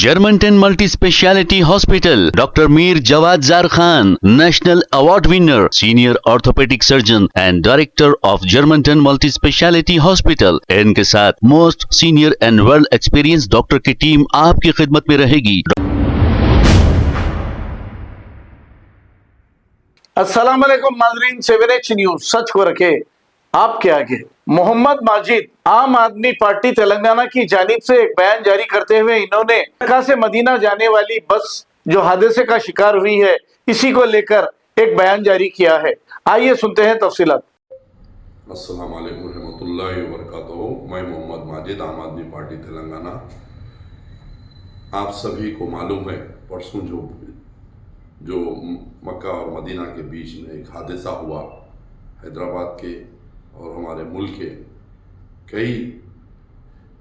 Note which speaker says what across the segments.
Speaker 1: Germantown Multi-Speciality Hospital, Dr. Mir Jawad Zar Khan, National Award winner, Senior Orthopedic Surgeon and Director of Germantown Multi-Speciality Hospital. इनके साथ most senior and world experience doctor की team आपकी खिदमत में रहेगी।
Speaker 2: अस्सलाम वालेकुम नाज़रीन, 7H न्यूज सच को रखे आपके आगे। मोहम्मद माजिद आम आदमी पार्टी तेलंगाना की जानिब से एक बयान जारी करते हुए इन्होंने मक्का से मदीना जाने वाली बस जो हादसे का शिकार हुई है इसी को लेकर एक बयान जारी किया है। आइए सुनते हैं तफसीलात।
Speaker 3: अस्सलाम वालेकुम रहमतुल्लाहि व बरकातहू। मैं मोहम्मद माजिद, आम आदमी पार्टी तेलंगाना। आप सभी को मालूम है परसों जो मक्का और मदीना के बीच में एक हादसा हुआ, हैदराबाद के और हमारे मुल्क के कई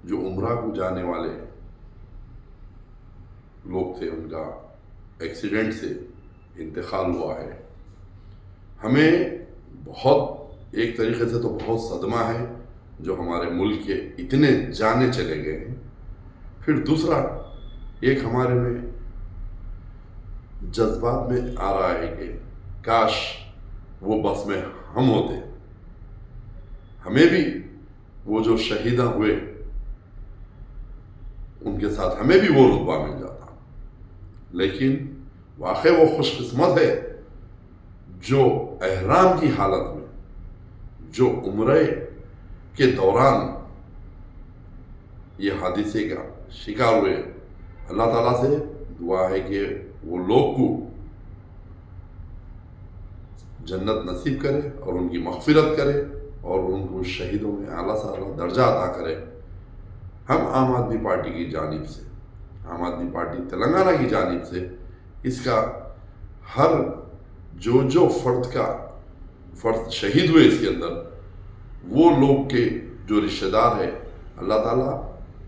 Speaker 3: जो उम्रा को जाने वाले लोग थे उनका एक्सीडेंट से इंतकाल हुआ है। हमें बहुत एक तरीके से तो बहुत सदमा है जो हमारे मुल्क के इतने जाने चले गए हैं। फिर दूसरा एक हमारे में जज्बात में आ रहा है कि काश वो बस में हम होते, हमें भी वो जो शहीदा हुए उनके साथ हमें भी वो रुतबा मिल जाता। लेकिन वाकई वो खुशकिस्मत है जो एहराम की हालत में जो उम्रे के दौरान ये हादिसे का शिकार हुए। अल्लाह ताला से दुआ है कि वो लोग को जन्नत नसीब करे और उनकी मग़फ़िरत करे और उनको शहीदों में आला से आला दर्जा अता करे। हम आम आदमी पार्टी की जानिब से, आम आदमी पार्टी तेलंगाना की जानिब से इसका हर जो फर्द शहीद हुए इसके अंदर वो लोग के जो रिश्तेदार है, अल्लाह ताला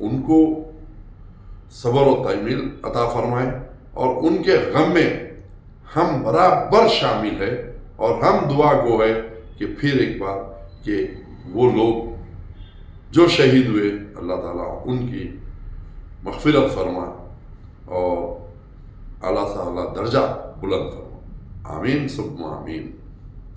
Speaker 3: उनको सब्र और तहम्मुल अता फरमाए और उनके गम में हम बराबर शामिल है। और हम दुआ गो है कि फिर एक बार कि वो लोग जो शहीद हुए अल्लाह ताला उनकी मग़फ़िरत फरमा और आला से आला दर्जा बुलंद फरमा। आमीन सुम्मा आमीन।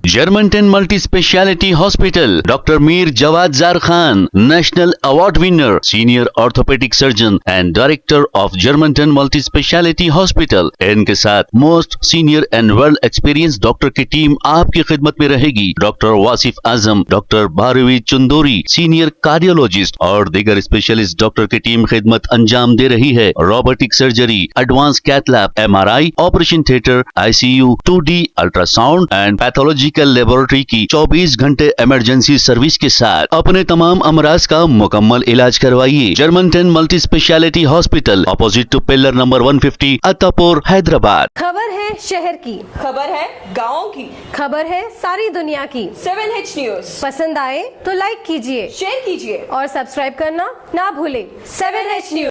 Speaker 1: Germantown Multi-Speciality Hospital, Dr. Mir Jawad Zar Khan, National Award winner, Senior Orthopedic Surgeon and Director of Germantown Multi-Speciality Hospital. इनके साथ most senior and world experience doctor की टीम आपकी खिदमत में रहेगी। Doctor Wasif Azam, doctor Bharvi Chandori, senior cardiologist और दीगर specialist doctor की टीम खिदमत अंजाम दे रही है। Robotic surgery, advance cath lab, MRI, operation theatre, ICU, 2D ultrasound and pathology laboratory की 24 घंटे इमरजेंसी सर्विस के साथ अपने तमाम अमराज का मुकम्मल इलाज करवाइए। Germanten multi speciality hospital, opposite to pillar number 150, Attapur, Hyderabad.
Speaker 4: खबर है शहर की,
Speaker 5: खबर है गाँव की,
Speaker 4: खबर है सारी दुनिया की।
Speaker 5: 7H न्यूज
Speaker 4: पसंद आए तो लाइक कीजिए,
Speaker 5: शेयर कीजिए
Speaker 4: और सब्सक्राइब करना ना भूलें।
Speaker 5: 7H news.